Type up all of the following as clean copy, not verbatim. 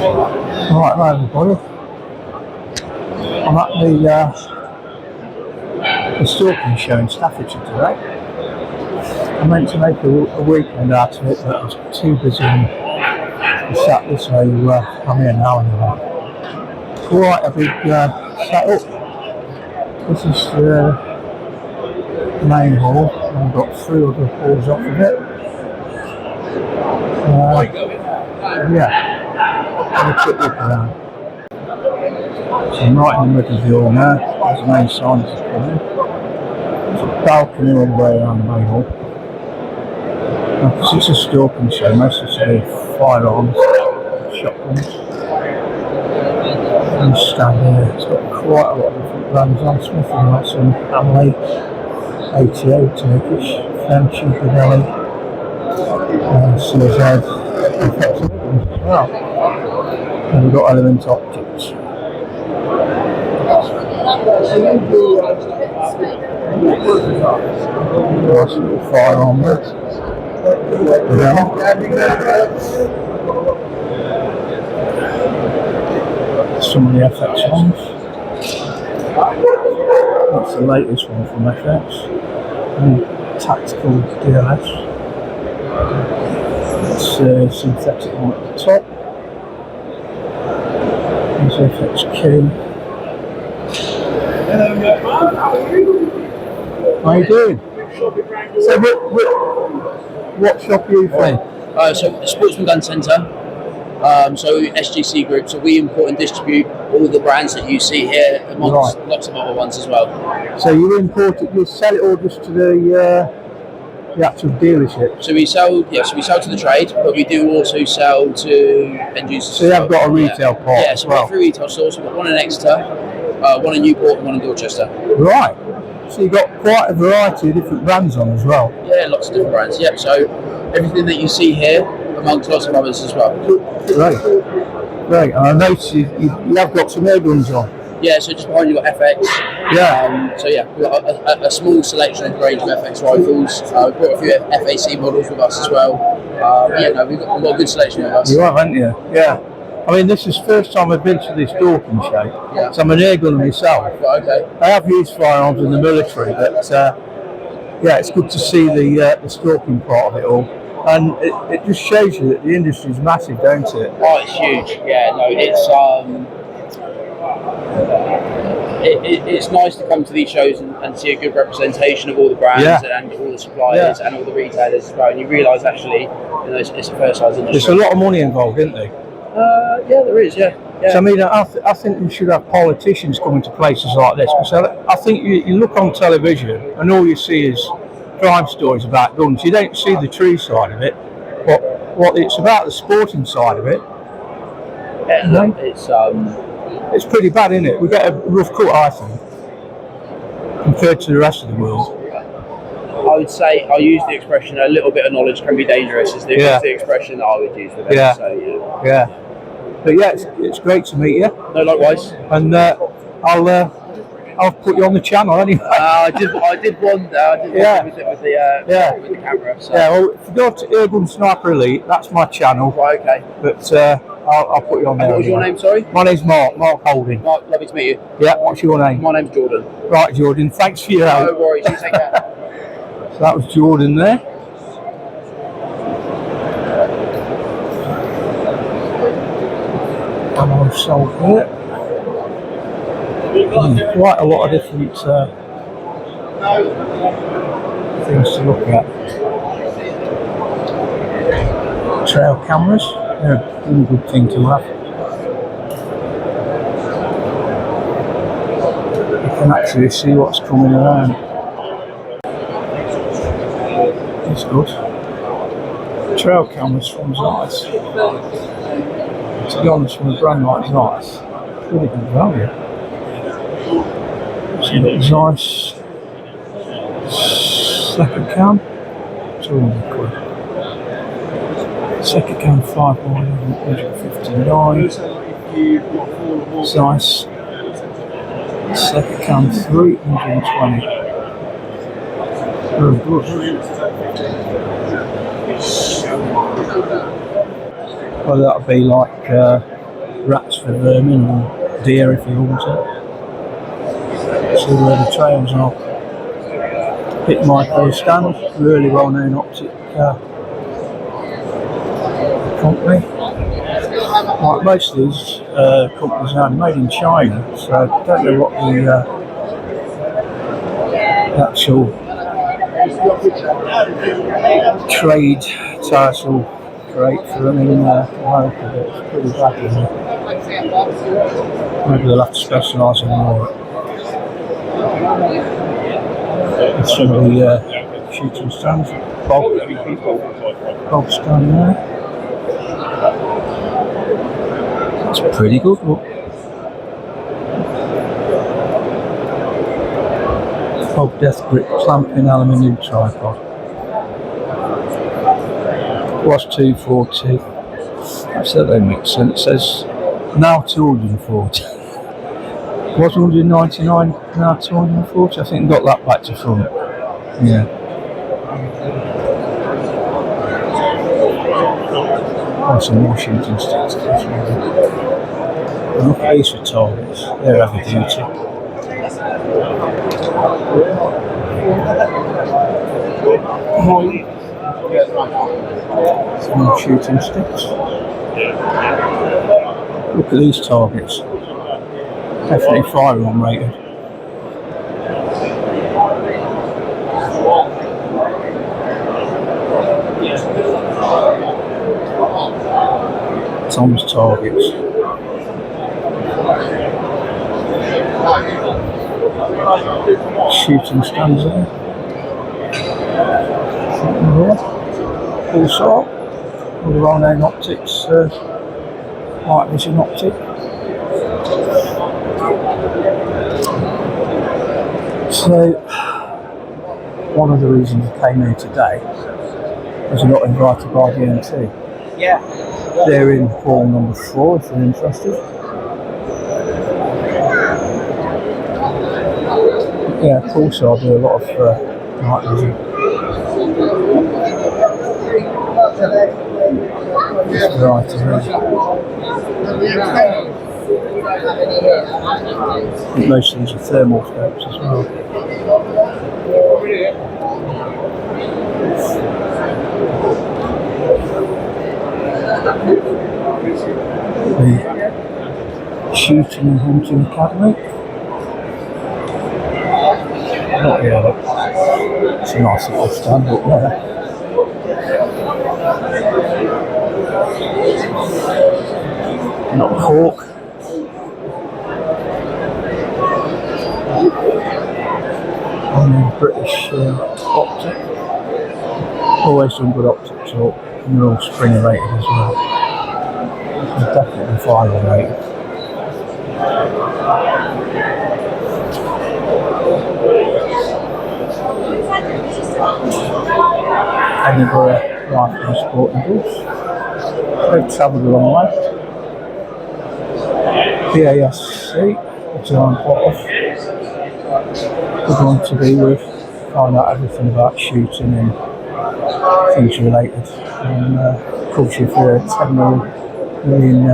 Right, hello everybody. I'm at the Stalking Show in Staffordshire today. I meant to make a weekend out of it, but I was too busy and sat this way. I'm here now anyway. Quite a big setup. This is the main hall. I've got 3 other halls off of it. Yeah, have a quick look around. So I'm right in the middle of the hall now. There's the main signs coming. There's a balcony all the way around the main hall. Now, because it's a stalking show, most of it's be firearms, shotguns. And stand here. It's got quite a lot of different brands on. Smith & Wesson, Hamley, ATO, Turkish, French, Veterinary, CZ, and as well. And we've got DNT Optics. Nice little firearm there. Some of the FX ones. That's the latest one from FX. And tactical DLS. That's synthetic one at the top. There's FXQ. How you doing? So what shop are you from? So Sportsman Gun Centre, so SGC Group, so we import and distribute all the brands that you see here, amongst lots of other ones as well. So you import it, you sell it all just to the actual dealership? So we sell, we sell to the trade, but we do also sell to end users. So you have got a retail part? Yeah, so we've got 3 retail stores. We've got one in Exeter, one in Newport, and one in Dorchester. Right. So you've got quite a variety of different brands on as well? Yeah, lots of different brands, yeah. So everything that you see here, amongst lots of others as well. Great. Great. And I noticed you have got some airguns on. Yeah, so just behind you got FX. Yeah. So yeah, we've got a small selection of range of FX rifles. We've got a few FAC models with us as well. We've got a good selection with us. You have, haven't you? Yeah. I mean, this is the first time I've been to this Stalking Show. Yeah. So I'm an airgunner myself. Right, okay. I have used firearms in the military, but it's good to see the stalking part of it all. And it just shows you that the industry is massive, don't it? Oh, it's huge. Yeah, no, it's nice to come to these shows and see a good representation of all the brands and all the suppliers and all the retailers as well. And you realise actually, it's a fair size industry. There's a lot of money involved, isn't there? Yeah, there is. Yeah. So, I mean, I think we should have politicians coming to places like this, because I think you look on television and all you see is crime stories about guns. You don't see the true side of it, but what it's about the sporting side of it. Yeah, it's pretty bad, isn't it? We get a rough cut, I think, compared to the rest of the world. I would say I use the expression "a little bit of knowledge can be dangerous" is the expression that I would use for them. Yeah. So, yeah. But yeah, it's great to meet you. No, likewise. And I'll put you on the channel anyway. I did wonder. With the camera. So. Yeah. Well, if you go to Urban Sniper Elite, that's my channel. Right. Okay. But I'll put you on there. What was your name? Sorry. My name's Mark Holding. Mark, lovely to meet you. Yeah. What's your name? My name's Jordan. Right, Jordan. Thanks for your help. No worries. You take care. So that was Jordan there. And I've sold here. Quite a lot of different things to look at. Trail cameras, they're a really good thing to have. You can actually see what's coming around. It's good. Trail cameras from Zeiss. To be honest, from a brand like Zeiss, really good value. So you've got Zeiss second cam, 200 quid. Second cam 5x159. Zeiss second cam 320. Very good. Well, that'll be like rats for vermin or deer if you want it. See where the trails are. Hit Michael Stand, really well known optic company. Like most of these companies now are made in China, so I don't know what the actual trade title create for them in America, but it's pretty bad in here. Maybe they'll have to specialise in more. And some of the shooting stands, Bob stand there. That's pretty good, look. Bob Death Grip clamping aluminium tripod. Was 240. Actually, that don't make sense. It says now 240. Was 199, now 240. I think I got that back to front. Yeah. Oh, some more shooting sticks. Look at these for targets. They're heavy duty. Some more shooting sticks. Look at these targets. Definitely firearm rated. Tom's targets. Shooting stands there. Something there. Also, all the well-known optics, light vision optic. So, one of the reasons I came here today was I got invited by DNT. Yeah. They're in hall number 4 if you're interested. Yeah, of course I'll do a lot of night vision. Variety really. I think most of these are thermal scopes as well. The Shooting and Hunting Academy. Not here, look. It's a nice little stand up there. Not Hawk. And then British optic. Always done good optics up, and they're all Springer rated as well. They're definitely firearm rated. Edinburgh Rifle and Sporting Goods. They've travelled a long way. BASC, which is on Potter. Good one to be with. Find out everything about shooting and things related. And covers you for a 10 million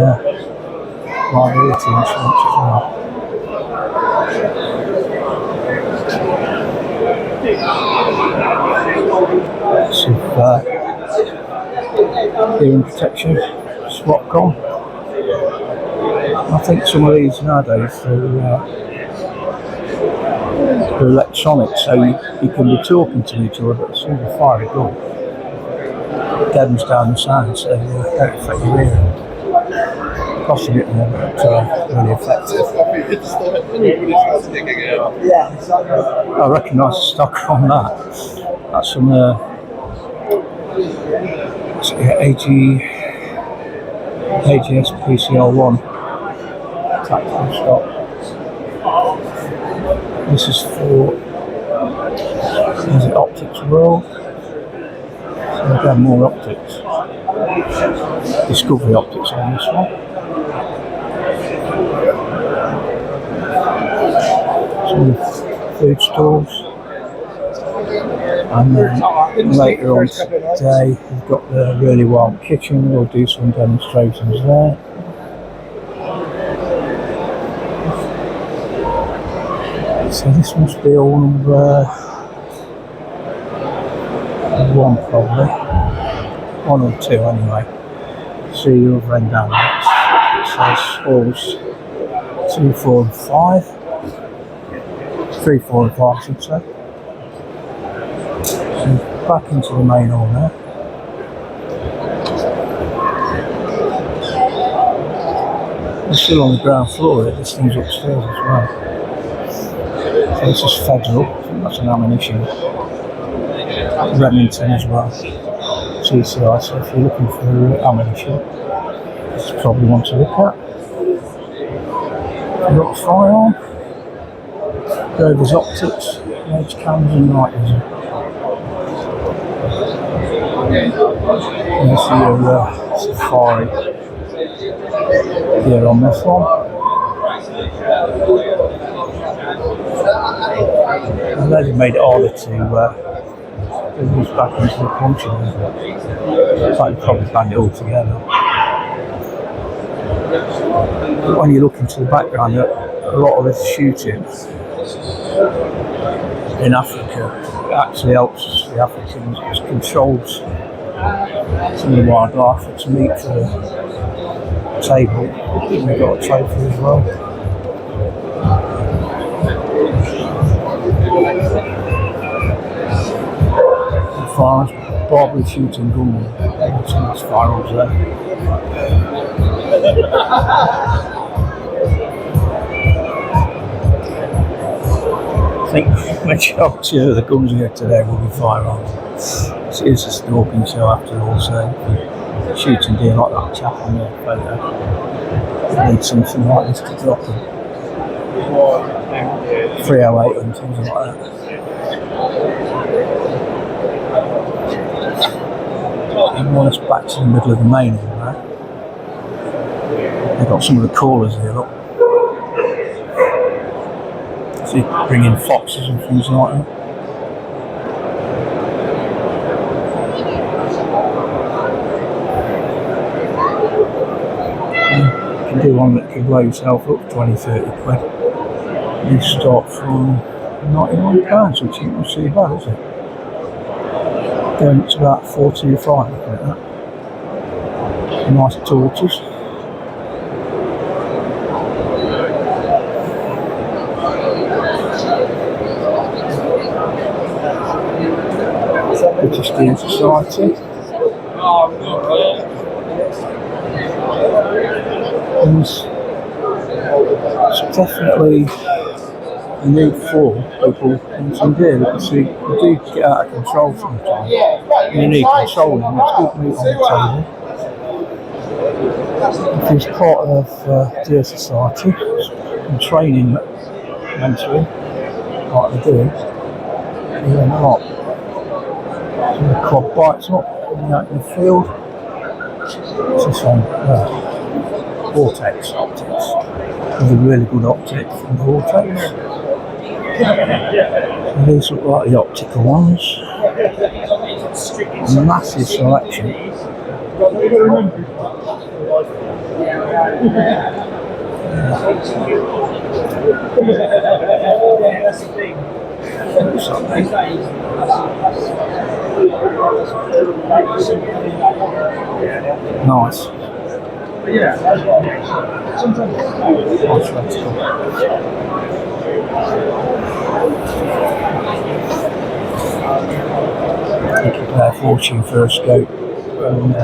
liability insurance as well. So hearing protection, SWAT-COM. I think some of these nowadays they're electronic, so you can be talking to each other, but as soon as you fire a gun, it deadens down the sound, so you don't affect your hearing. Costs a bit more, but really effective. I recognise the stock on that. That's from AGS PCL1 tactical stock. This is for Optics World. So again, more optics. Discovery optics on this one. Some food stalls. And then later on today, we've got the really wild kitchen. We'll do some demonstrations there. So this must be all number 1 probably. 1 or 2 anyway. See the other end down there. It says halls 2, 4 and 5. 3, 4 and 5 I should say. So back into the main hall now. It's still on the ground floor, this thing's upstairs as well. So this is Federal, I think that's an ammunition. Remington as well. TCI, so if you're looking for ammunition, this is probably one to look at. You've got firearm, Dover's Optics, edge cams and night vision. There's your Safari here on this one. And then it made it harder to move back into the punching. It's like probably band it all together. But when you look into the background, a lot of this shooting in Africa actually helps the Africans, it controls some of the wildlife that's meat for the table. We've got a trophy as well. The firearms, probably shooting gun. Some of these firearms there. I think majority of the guns here today will be firearms. It is a stalking show after all, so shooting deer like that chap on the photo, you need something like this to drop them. 308 and things like that. And when it's back to the middle of the main hall now, they've got some of the callers here, look. See, bring in foxes and things like that. You can do one that can blow yourself up 20-30 quid. You start from £99, which isn't too bad, is it? Going up to about 425, looking at that. Nice torches. British DNT Society. And it's definitely a need for people hunting deer, because you do get out of control sometimes. You need controlling, it's good meat on the table. If it's part of Deer Society and training mentally, like they do, you learn a lot. So the quad bites up out in the field. It's this one, Vortex Optics. There's a really good optic from Vortex. And these look like the optical ones. A massive selection. Nice. Nice reticle. You can pay a fortune for a scope. And,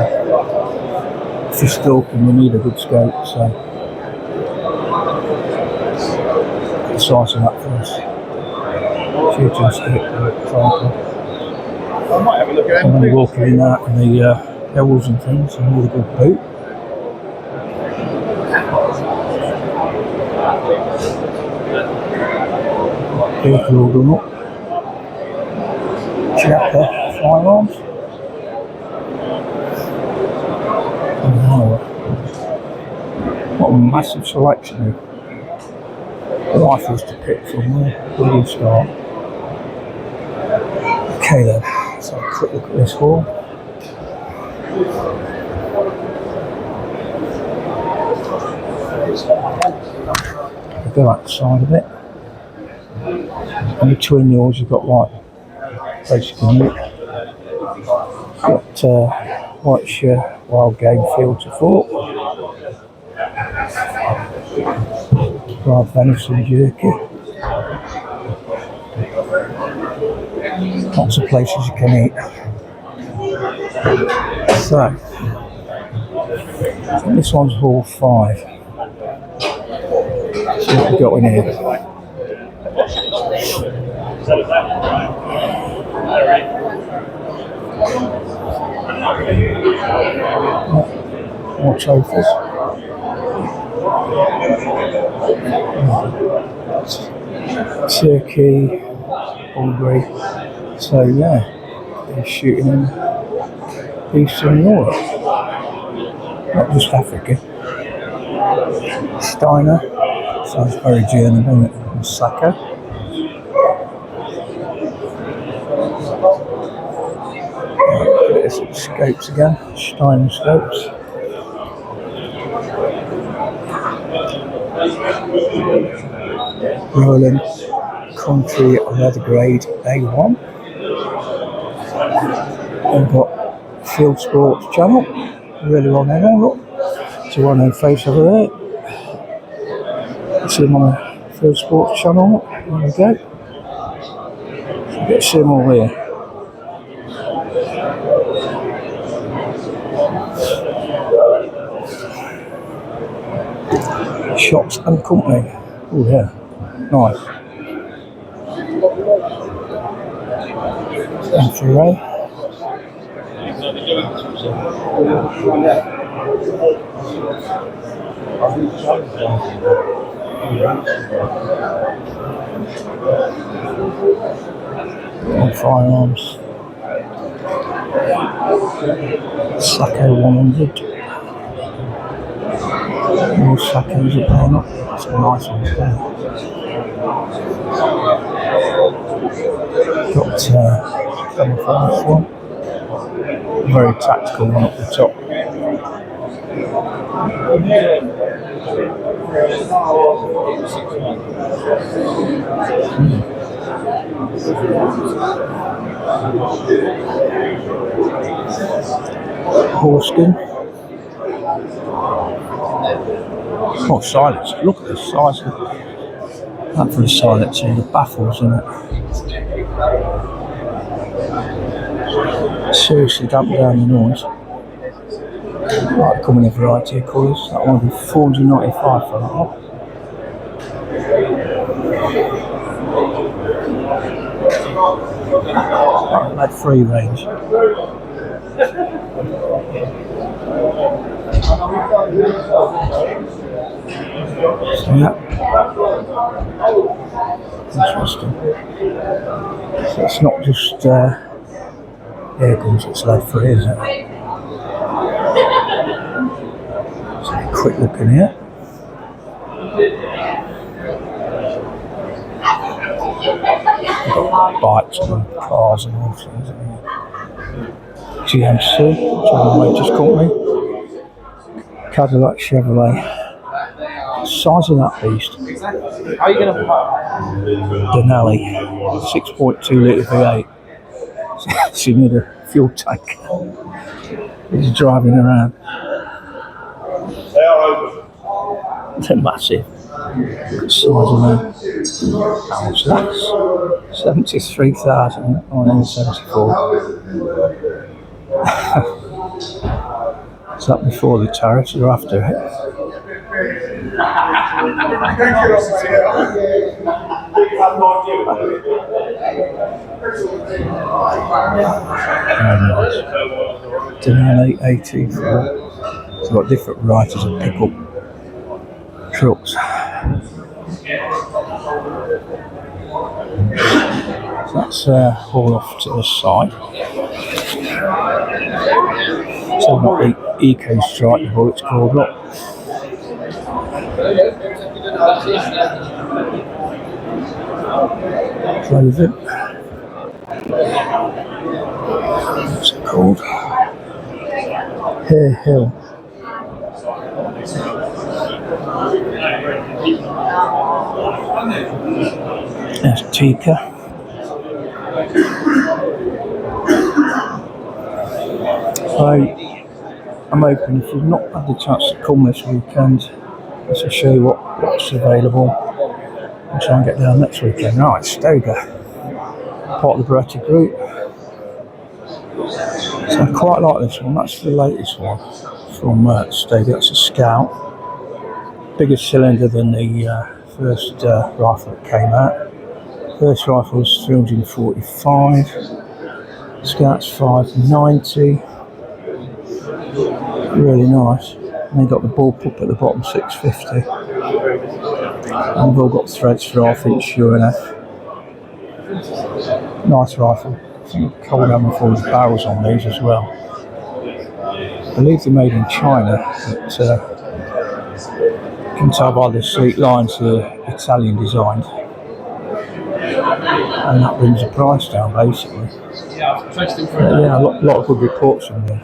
if you're stalking, you need a good scope, so get the size of that first. Shooting stick, tripod. And when you're walking in that and the hills and things, you need a good boot. Vehicle all done up. Chapter firearms. Wow. What a massive selection of rifles to pick from there. Where do you start? Okay then, let's have a quick look at this hall. I'll go outside a bit. And between yours you've got like basically got Warwickshire Wild Game Field to Fork, live venison jerky, lots of places you can eat. So I think this one's hall 5. See what we've got in here. More trophies. Turkey, Bulgari. So yeah, they're shooting in Eastern Europe, not just Africa. Steiner, sounds very German, doesn't it? And Saka. There's some scopes again, Steiner scopes. Roland Country Leather Grade A1. We've got Field Sports Channel, really well known. Look, it's a well known face over there. See him on the Field Sports Channel. There we go. So you get to see them all here. Shops and Company. Oh yeah, nice. Apparel. Firearms. Sacco 100. More Saccos are playing up. Some nice ones there. Got camouflage one. Very tactical one up the top. Horseskin. Oh, silence. Look at the size of that for the silence and the baffles in it. Seriously, damp down the noise. Might come in a variety of colours. That one will be £495 for that one. Lead free range. So, yeah. Interesting. So it's not just airguns, it's lead free, isn't it? So a quick look in here. Got bikes and cars and all things in here. GMC, General Motors Company. Cadillac Chevrolet. Size of that beast. Denali, 6.2 litre V8. So you need a fuel tank. He's driving around. They're massive. Good size of them. How much that's? 73,174. Is that before the tariffs or after it? Denali 84. It's got different varieties of pickup trucks. So that's all off to the side. So not the Eco Strike, what it's called. Look. Clothing. What's it called? Hare Hill. There's Tika. I'm hoping if you've not had the chance to come this weekend, I'll show you what's available and try and get down next weekend. Right, Stoker, part of the Beretta group. So I quite like this one. That's the latest one from Stoker. That's a Scout. Bigger cylinder than the first rifle that came out. First rifle was 345. Scout's 590. Really nice. And they got the bullpup at the bottom, 650. And they've all got threads for 1/2 inch, sure enough. Nice rifle. I think cold ammo for the barrels on these as well. I believe they're made in China, but you can tell by the sleek lines they're Italian designed. And that brings the price down basically. Yeah, a lot of good reports from there.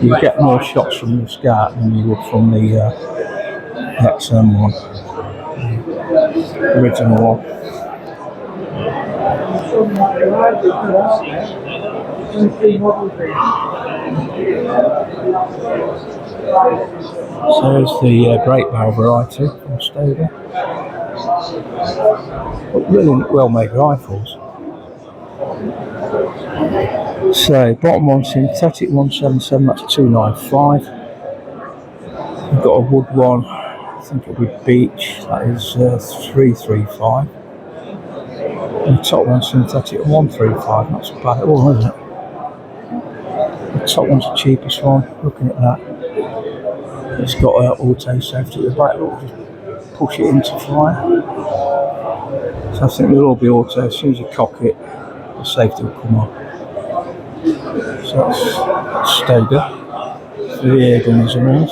You get more shots from the Scout than you would from the XM one, the original one. So there's the break barrel variety from Stoker. Really well made rifles. So bottom one synthetic 177, that's 295. We've got a wood one, I think it'll be beech, that is 335. And the top one synthetic 135, not so bad at all, is it? The top one's the cheapest one, looking at that. It's got auto safety at the back, it'll just push it into fire. So I think they'll all be auto. As soon as you cock it, the safety will come on. So that's Stoker for the airguns and all.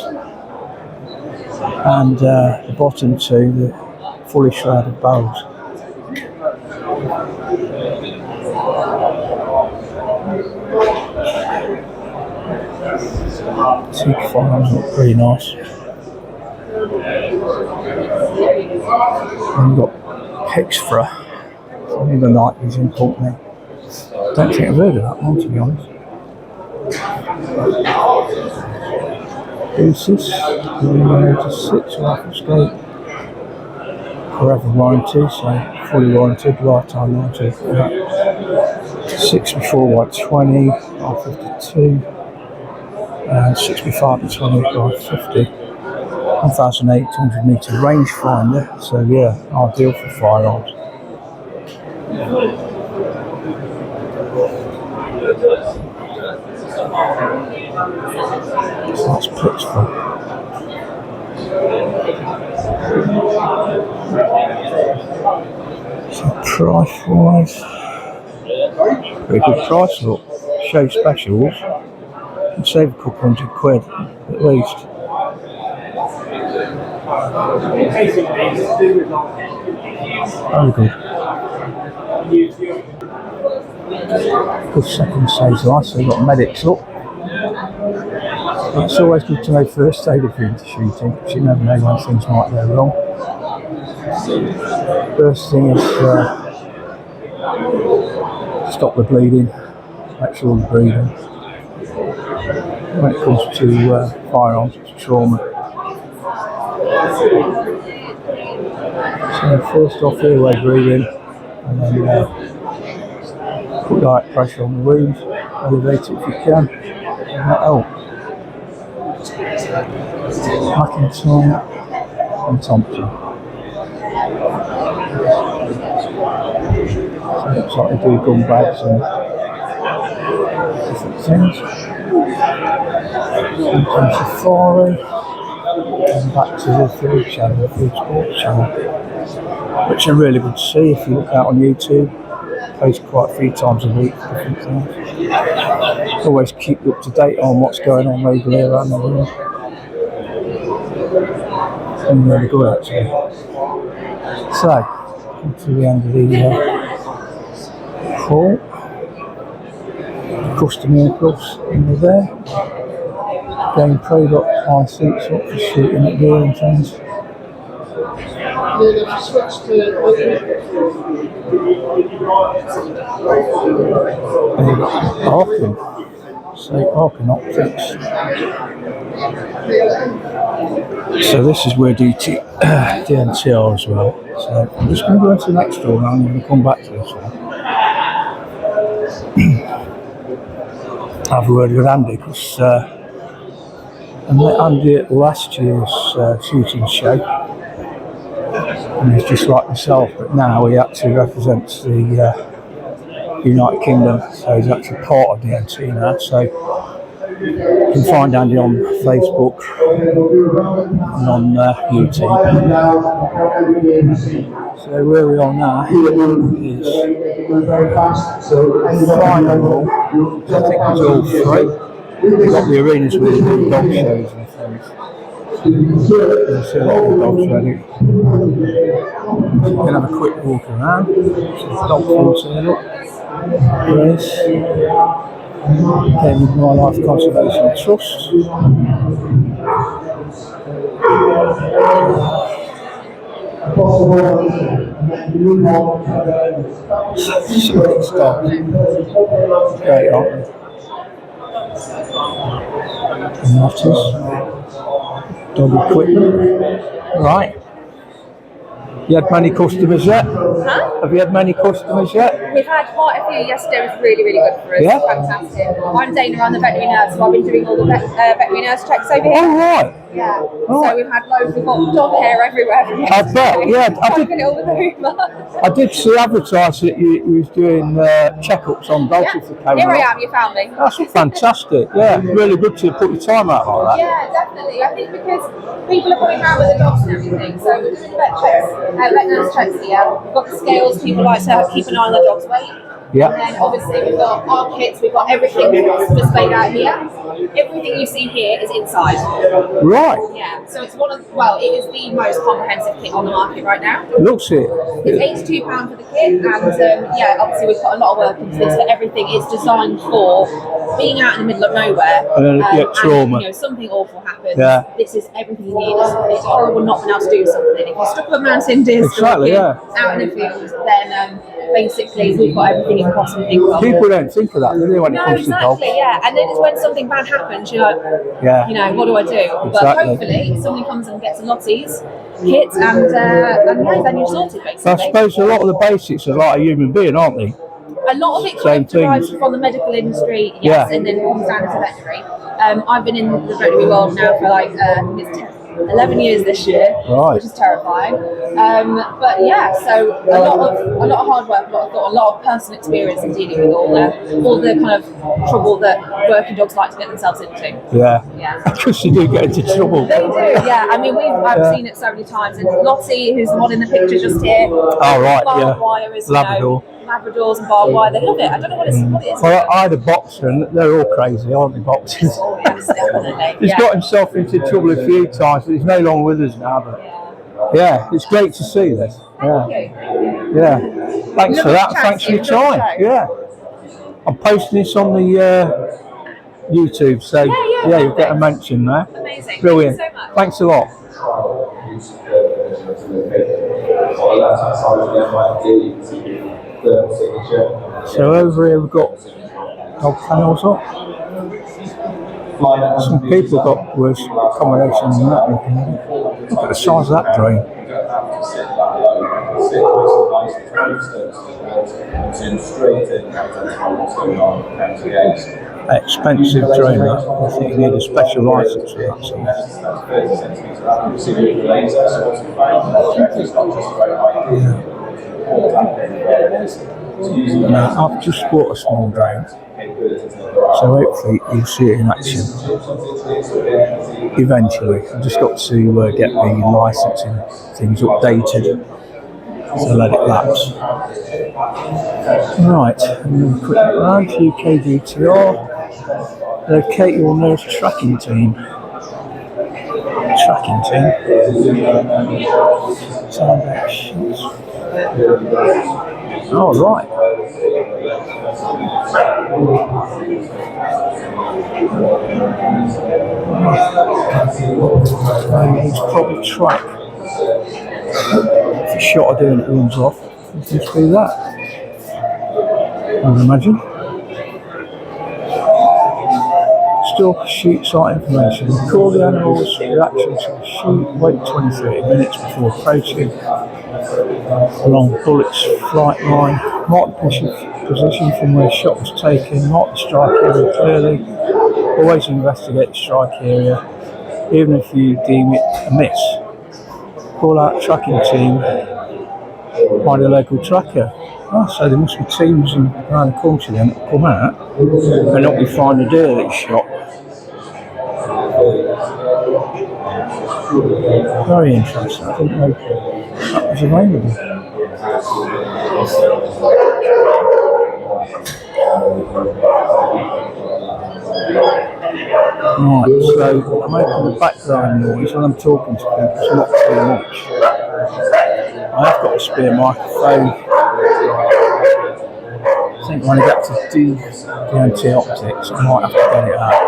And the bottom two, the fully shrouded barrels. Two firearms look pretty nice. And we've got Pixfra from the night vision company. Don't think I've heard of that one, to be honest. Deuces, 6 rifle scope. Forever warranty, so fully warranted, lifetime warranty for that. 64x20, R52, and 65x20, R50. 1,800 metre rangefinder, so yeah, ideal for firearms. So that's Pittsburgh. So price wise, very good price. Look, show specials, and save a couple £100 at least. Very good. Good second stage life, so you've got medics up. It's always good to know first aid if you're into shooting, because you never know when things might go wrong. First thing is stop the bleeding, make sure you're breathing. When it comes to firearms, it's trauma. So first off, airway breathing, and then put light pressure on the wound, elevate it if you can, and that helps. Mackinson and Thompson. So it looks like they do gun bags and different things. Sometimes Safari, and back to the food channel, the food sports channel, which are really good to see if you look out on YouTube. Post quite a few times a week, different things. Always keep you up to date on what's going on locally around the world. And really good actually. So, come to the end of the haul. Custom aircrafts in there. Getting pro-dot high suits up for shooting at gear and things. Arken So Arken Optics. So this is where DNT are as well. So I'm just going to go into the next door and I'm going to come back to this one. Have a word with Andy because I met Andy at last year's shooting show. And he's just like myself, but now he actually represents the United Kingdom, so he's actually part of DNT now. So you can find Andy on Facebook and on YouTube. So where we are now is final. I think it's all free. We've got the arenas with the new dog shows and things. You can see a lot of the dogs ready. So we can have a quick walk around. So the dog food's here, look. Yes. Then with My Life Conservation Trust. Stop. Great, aren't they? Notice. Dog equipment. Right. You had many customers yet? Huh? Have you had many customers yet? We've had quite a few yesterday. It was really, really good for us. Yeah? Fantastic. I'm Dana, I'm the veterinary nurse, so I've been doing all the veterinary nurse checks over here. Oh, right. Yeah. Right. So we've had loads. We've got dog hair everywhere. From I bet, yeah. Poking it all with the hoover. I did see advertised that you was doing checkups on dogs if they came Here I along. am, you found me. That's fantastic, yeah. Really good to put your time out like that. Yeah, definitely. I think because people are coming out with the dogs and everything, so we're doing vet checks, vet nurse checks here. We've got the scales, people like to keep an eye on the dog's weight. Yeah. And then obviously we've got our kits, we've got everything displayed out here. Everything you see here is inside. Right. Yeah, so it's it is the most comprehensive kit on the market right now. Looks it. It's £82 for the kit, and obviously we've put a lot of work into this. So everything is designed for being out in the middle of nowhere. Trauma. And, something awful happens. Yeah. This is everything you need. It's horrible not being able to do something. If you're stuck with a mountain deer Exactly, yeah. out in the field, then basically we've got everything you can possibly think of. People don't think of that, do they, when it comes to dogs? Yeah. And then it's when something bad happens, you're like, what do I do? Exactly. But hopefully somebody comes and gets a Lottie's kit and then you're sorted basically. I suppose a lot of the basics are like a human being, aren't they? A lot of it Same derives things. from the medical industry, Yeah. and then comes down to veterinary. I've been in the veterinary world now for 11 years this year, Right. which is terrifying. But yeah, so a lot of hard work, a lot of personal experience in dealing with all the kind of trouble that working dogs like to get themselves into. Yeah. Yeah. Because you do get into trouble. They do, yeah. I mean, I've seen it so many times. And Lottie, who's the one in the picture just here, Oh, right, barbed wire is, Labrador. Labradors and barbed wire. They love it. I don't know what it is. Well, I had a boxer and they're all crazy, aren't they, boxers? Oh, yes, definitely. He's got himself into trouble a few times, but he's no longer with us now. But yeah, it's great to see this. Yeah. Yeah. Thanks for that. Thanks for your time. Yeah. I'm posting this on the YouTube, so you'll get a mention there. Amazing. Brilliant. Thank you so much. Thanks a lot. So over here we've got dog kennels up. Some people got worse accommodation than that. Look at the size of that drain. Expensive drain. I think you need a special license for that. I've just bought a small drain, so hopefully you'll see it in action eventually. I've just got to get the licensing things updated, so let it lapse. Right, and quick round UK DTR. Locate your nearest tracking team. Sound actions. Oh, right. It's probably track. If a shot of doing it runs off, you can just do that. I would imagine. Stalker shoot site information. Record the animal's reaction to the shoot. Wait 20-30 minutes before approaching. Along bullet's flight line. Mark the position from where shot was taken. Mark the strike area clearly. Always investigate the strike area, even if you deem it a miss. Call out tracking team. Find a local tracker. Oh, so there must be teams around the country then that come out and help you find the deer that you shot. Very interesting. I didn't know that was available. Right, so I'm making the background noise when I'm talking to people. It's not too much. I have got a spare microphone. I think when I get to DNT Optics, I might have to get it out.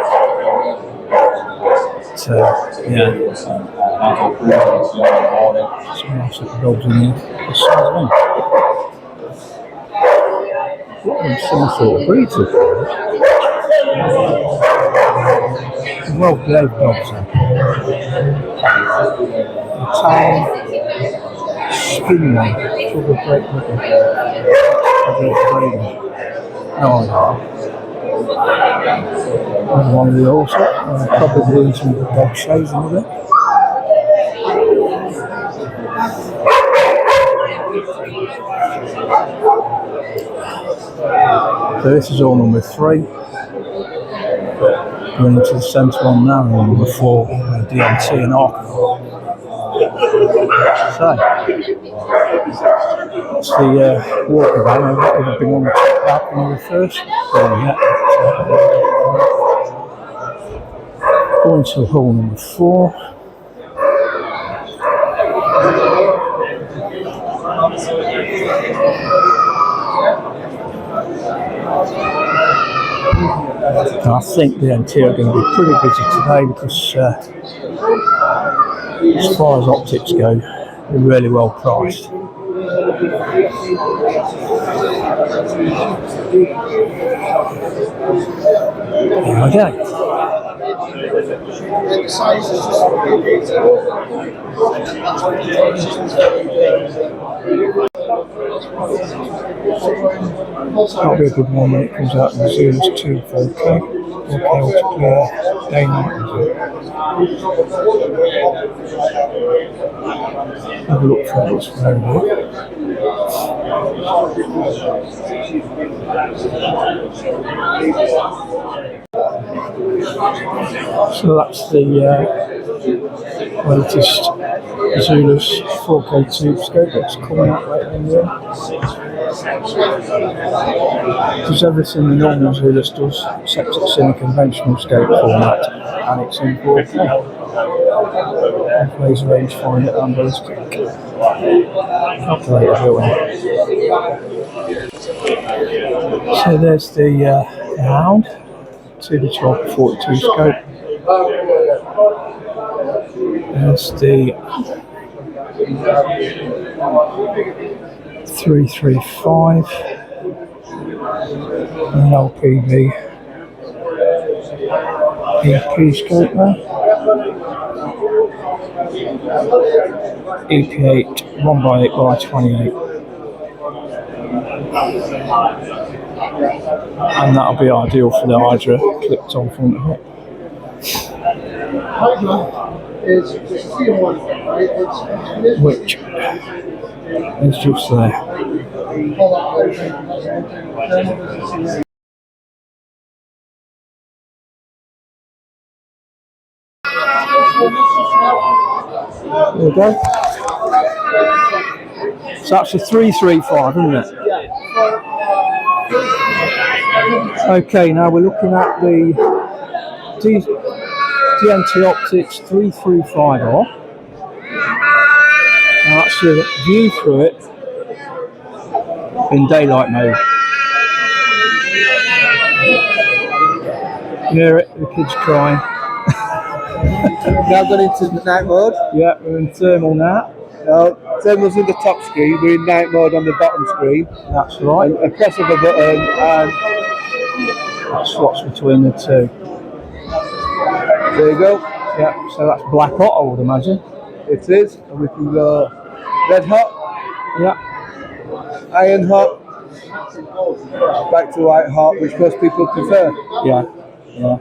So, yeah. Some nice little dogs in here. What's the size one? Some sort of breeds of them. Well behaved dogs then. Italian, skinny one, sort of great looking. No idea. Another one of the also. Probably doing some dog shows in a bit. So this is all number 3. Going into the centre one now, number 4, DNT and Arken. So, that's the walker van. I've not even been on the check back when we were first going yet. Going to hole number 4. I think the DNT are going to be pretty busy today because as far as optics go, they're really well priced. Here I go. That'll be a good one when it comes out in the Series 2 4K. 4K multiplayer, day night vision. Have a look for it, it's very good. So that's the latest Zulus 4K tube scope that's coming out later in the year. Does everything the normal Zulus does, except it's in a conventional scope format and it's in 4K. And laser rangefinder and ballistic calculator building. So there's the Hound, 2-12-42 scope. There's the 335 and LPV EP scope there. EP8 1x8x28. And that'll be ideal for the Hydra clipped on front of it. Which is just there. There we go. So that's a 335, isn't it? Okay, now we're looking at the DNT Optics 335R. Now that's the view through it in daylight mode. You hear it, the kids crying. Now gone into the night mode. Yeah, we're in thermal now. Thermal's in the top screen, we're in night mode on the bottom screen. That's right. A press of a button and that swaps between the two. There you go. Yeah, so that's black hot, I would imagine. It is. And we can go red hot, Yeah, iron hot, back to white hot, which most people prefer. yeah, yeah.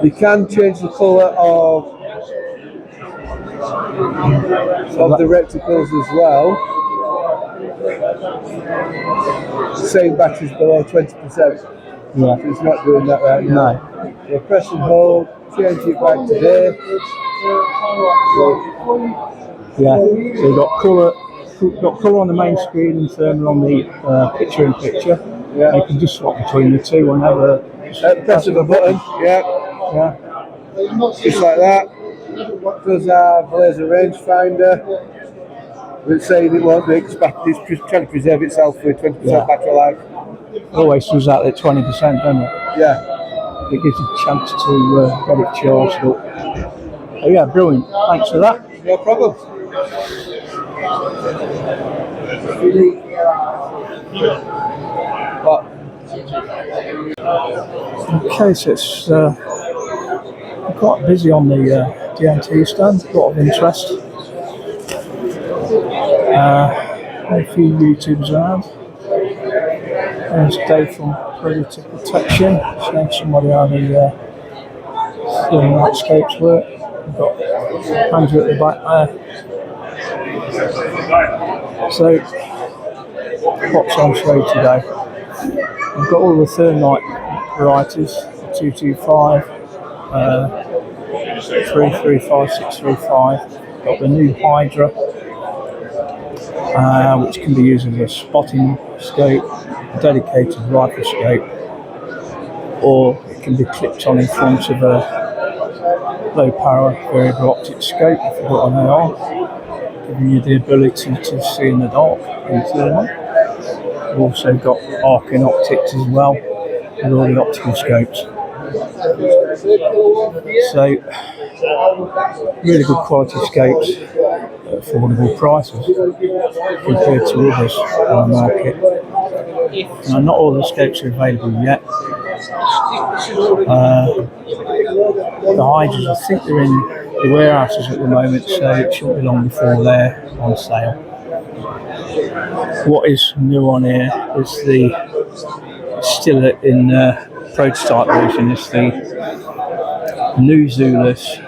You can change the colour of the reticles as well. Same batteries below 20%. Yeah. It's not doing that right now. No. So press and hold, change it back to there. Yeah. So you've got colour on the main screen and thermal on the picture-in-picture. Yeah. You can just swap between the two whenever. Press of a button, yeah, Yeah. just like that. Does our laser rangefinder. It's saying it won't make it's trying to preserve itself for 20% Yeah. battery life. Always throws out at 20%, doesn't it? Yeah. It gives you a chance to get it charged up. Oh yeah, brilliant. Thanks for that. No problem. But Okay, so it's quite busy on the DNT stand. A lot of interest. A few YouTubers around. There's Dave from Predator Protection, showing somebody how the landscapes work. We've got Andrew at the back there. So, what's on show today? We've got all the thermite varieties, 225, 335, 635. Got the new Hydra, which can be used as a spotting scope, a dedicated rifle scope, or it can be clipped on in front of a low power variable optic scope if you've got an AR, giving you the ability to see in the dark in thermal. We've also got Arken Optics as well, with all the optical scopes. So, really good quality scopes at affordable prices compared to others on the market. Now, not all the scopes are available yet. The Hydras, I think they're in the warehouses at the moment, so it shouldn't be long before they're on sale. What is new on here is still in prototype version, is the new Zulus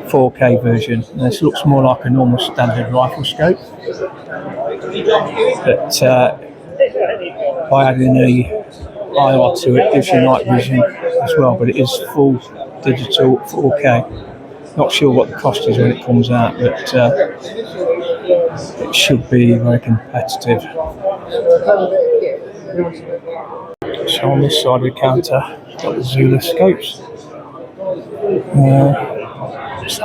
4K version. This looks more like a normal standard rifle scope, but by adding a IR to it, gives you night vision as well. But it is full digital 4K. Not sure what the cost is when it comes out, but it should be very competitive. So on this side of the counter, got the Zula scopes. It's a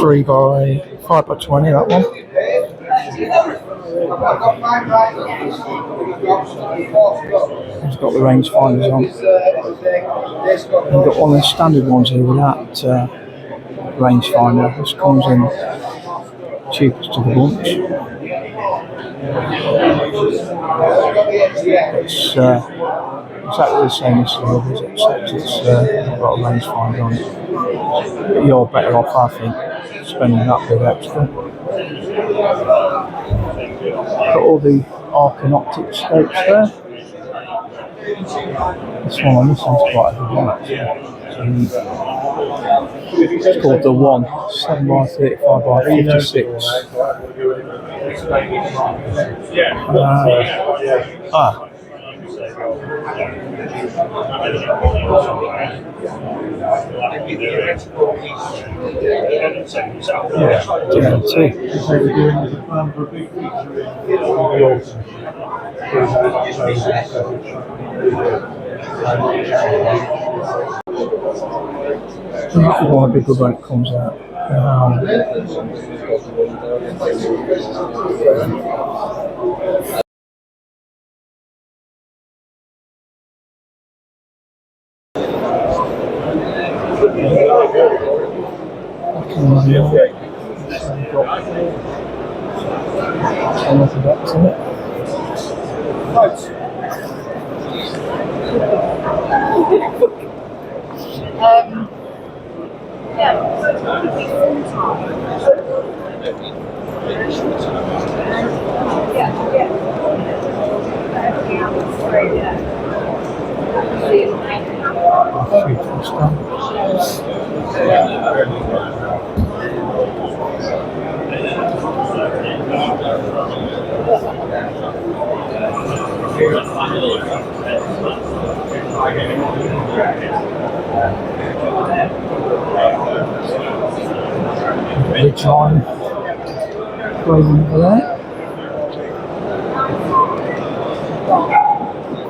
3x5x20, that one. It's got the rangefinders on. We've got one of the standard ones here without rangefinder. This comes in cheapest of the bunch. It's exactly the same as the others, except it's got a rangefinder on it. But you're better off, I think, spending that bit extra. Got all the Arken Optics scopes there. This one's quite a good one actually. It's called the One, 7x35x56. DNT. That will be good when it comes out. Another back to it. Ridge line going over there.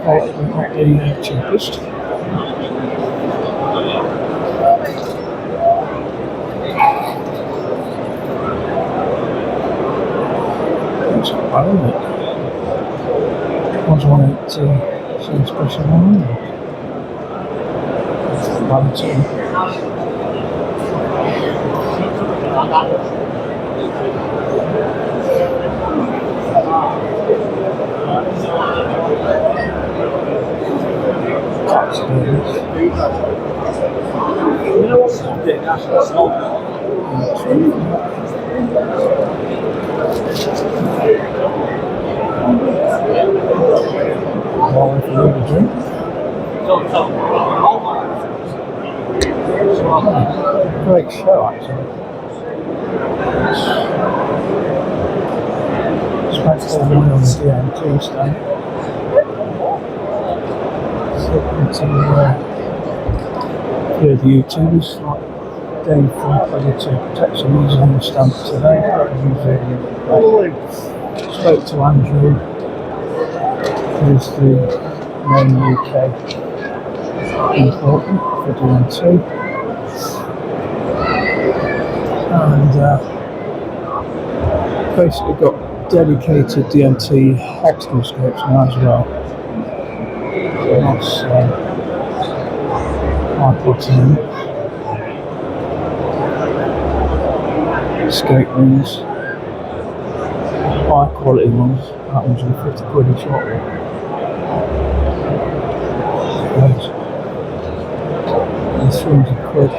Not the cheapest. That's not bad, isn't it? One's 180, some special one. One, two. Great show, actually. Spent all morning on the DNT stand. So, a few of the YouTubers like Dave from Predator Protection using on the stand today. Spoke to Andrew, who's the main UK importer for DNT. And basically got dedicated DNT optical scopes now as well. Nice iPods in, scope rings, high quality ones, that one's on 50 quid a shot. And 300 quid.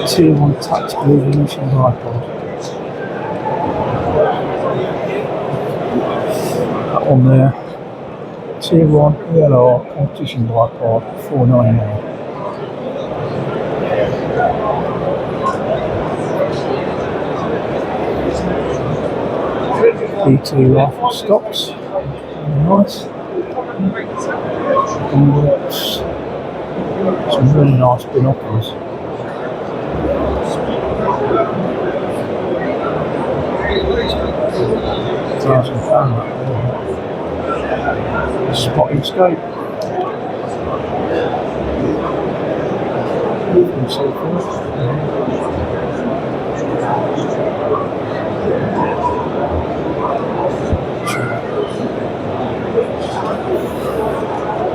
Tier 1 tactical evolution iPod. That one there. Tier 1 ELR competition iPod, $4.99. BT rifle stocks. Nice. And some really nice binoculars. Spotting scope and so forth.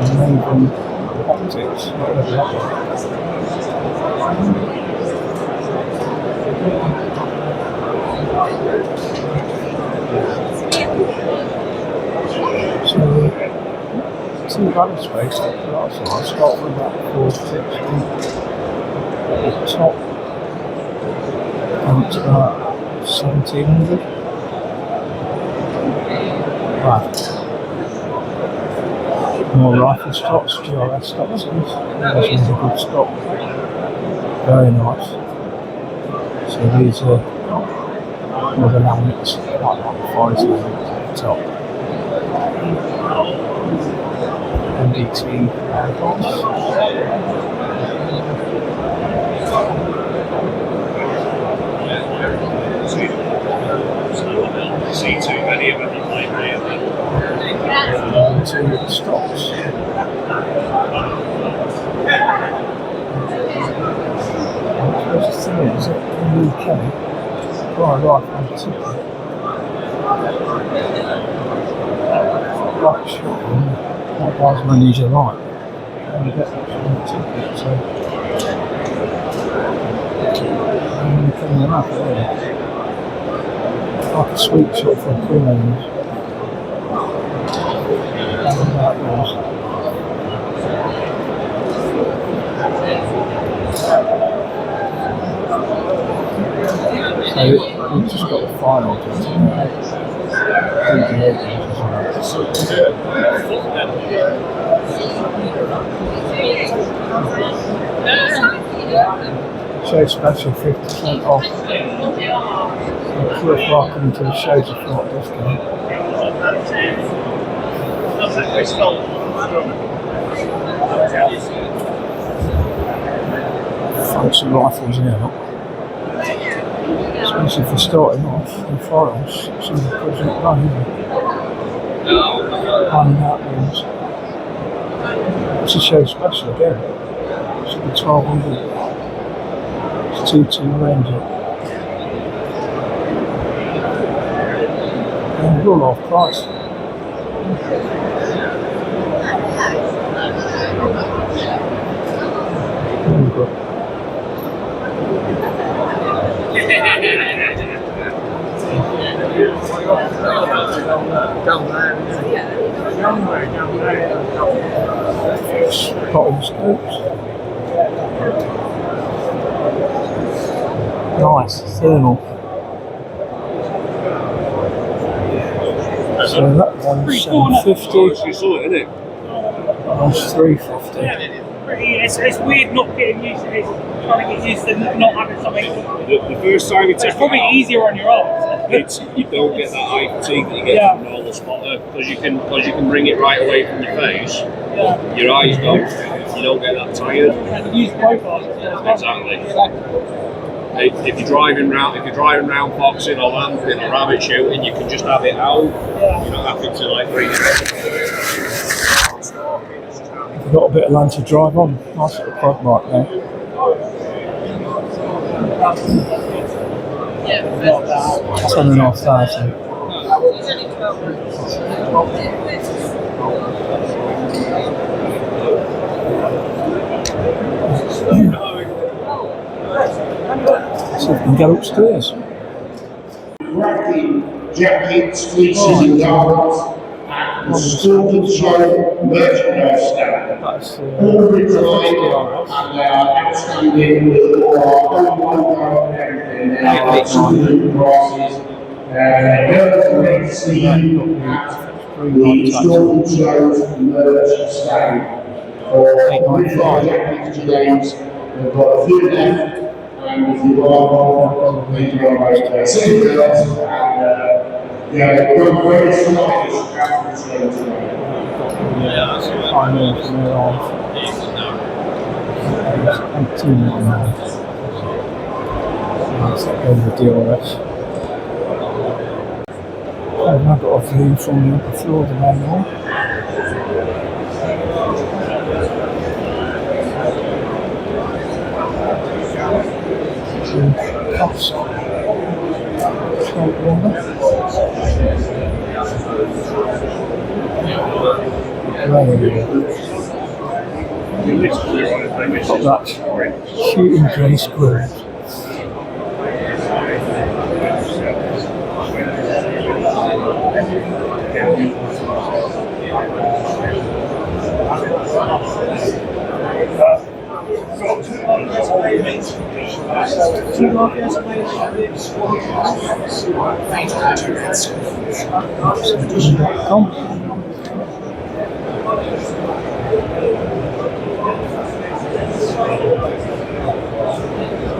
DNT Optics. So, two running space up to that side. I start with about 460 at the top, and it's about 1700. Right. More rifle stocks, GRS stocks. This is a good stock. Very nice. So these are more the laminates, like that forest at the top. MDT airguns. See too many of them lately. Two stocks. What's the thing is, in the UK, right on the tip. Like shotgun, not as many as you like. And you get that from the ticket, so. And you come them up there. like a sweet shop for premiums. So we've just got the final show special 50% off. So if I come into the shows if you want discount. Fancy rifles here. Especially for starting off in firearms, some of the project run, isn't it? Running out rooms. It's a show special again. It should be 1200. It's 2-2 Ranger. And we're all off price. There we go. Bottom scopes. Nice, thermal. So that one's 750. You saw it, innit? That one's 350. It's weird not getting used to it, trying to get used to not having something. The first time you take It's probably it out, easier on your arms. you don't get that eye fatigue that you get from a normal spotter because you can bring it right away from your face. Yeah. Your eyes don't. You don't get that tired. And use profiles. Exactly. If you're driving round boxing or lamping or rabbit shooting, you can just have it out. You're not having to like bring it. We've got a bit of land to drive on. Nice little quad right there. Yeah. 10,500. So we can go upstairs. Jackets, fleeces and garments at the Stalking Show merchandise stand. That's All retired and they are outstanding with all our own logo and everything. They are absolute prices. Don't see at the Stalking Show merch stand for original jackets, James. We've got a few left. And if you are, please go right there. See you guys. And yeah, we're very excited to have this show tonight. Pioneers from there on. It's 18 now. That's like over the DRS. And I've got a view from the upper floor of the manual. Cuffs. Front warmer. Got that shooting grey squirrel.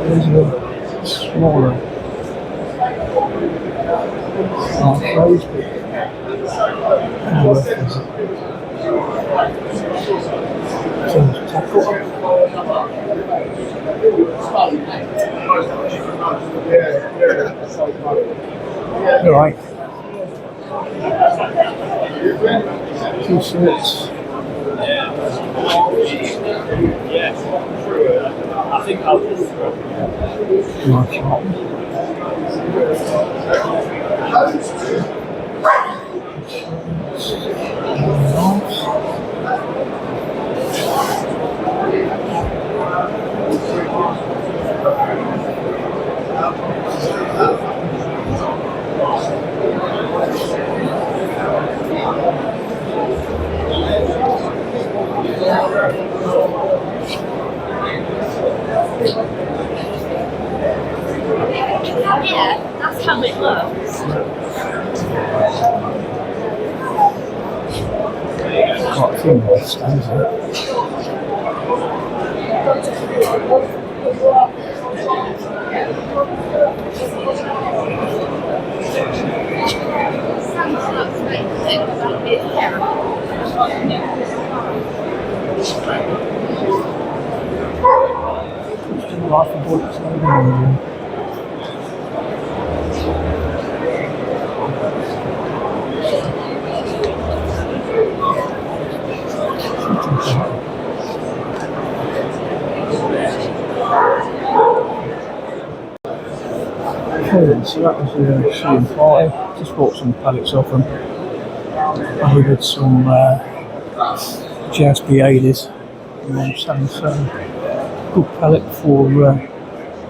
There's a smaller phrase, but tackle. Alright. T-shirts. I think I'll Nice shot. Yeah, that's how it looks. Quite a few more stands there. Rifle bullets over okay, so that was the shooting party. Just bought some pellets off them. I ordered some GSP 80s and then some good pellet for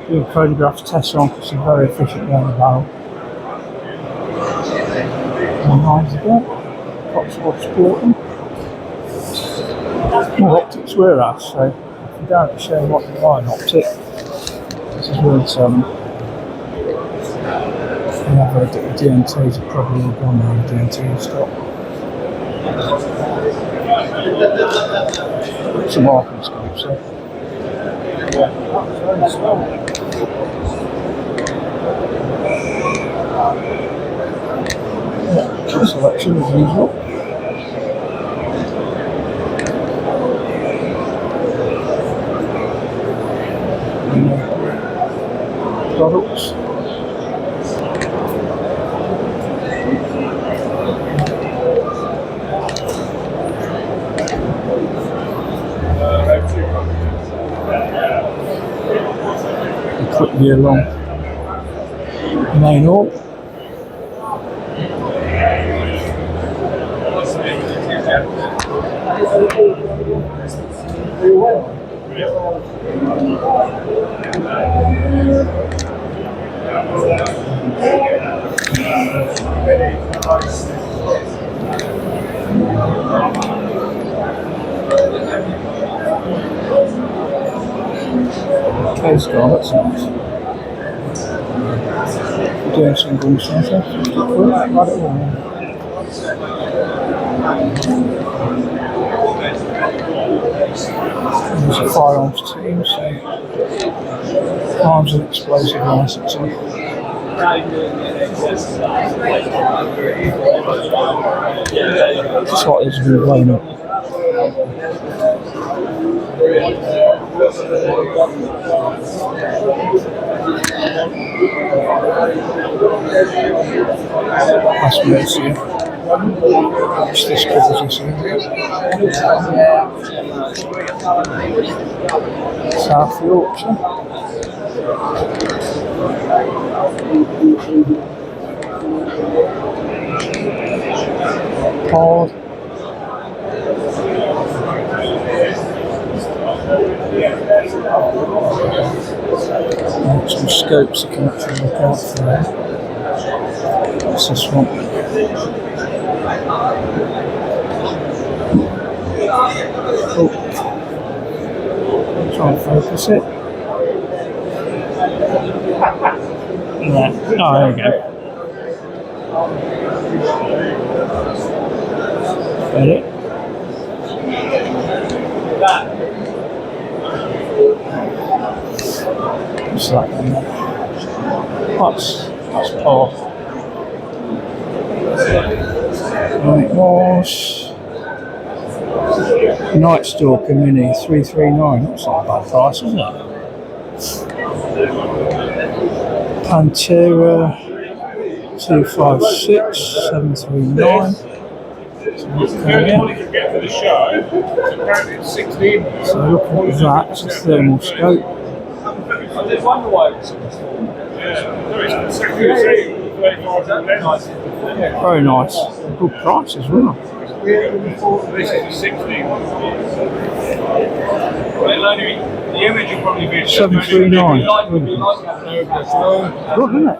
doing photograph tests on because they're very efficient down the barrel. And knives again, Cotswold Sporting. More optics we're at, so if you don't show what you buy an optic, this is where it's the DNTs are probably all gone now, the DNT stock. Some Arken scopes, so. Yeah, good selection as usual. Products. Quickly along main hall. Okay, Scott, that's nice. Doing some gun center. Right at all. There's a firearms team, so arms and explosive licensing. Just like this blue line up. That's what it's here. Watch this covers us here. South Yorkshire. Hard. Some scopes you can actually look out for there. What's this one? Oh. Try and focus it. Yeah. Oh, there we go. Got it. What's that one there? That's par. Right, was Night Stalker Mini 339. That's not a bad price, is it? Pantera 256 739. So looking at that, it's a thermal scope. Very nice. Good price as well. This is 16. The image will probably be 739. Good, isn't it?